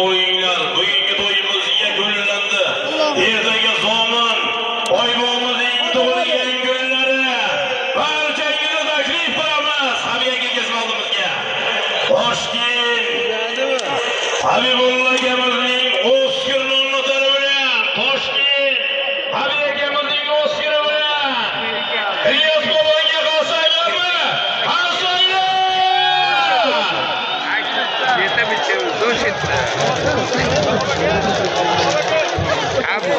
bo'linglar. Bugungi to'yimiz yakunlandi. Ertaga zomin oybomizning tug'ilgan kunlari. Barchaga taklif qilamiz. Habiyaga kezib oldimizga. Toshkent Habibulla akamizning Oscarni unutar bilan Toshkent Habib akamizning Oscari bilan Ilyos boboga qolsanglarmi? Qolsanglar! Yeta bichim do'shitdi. Abu.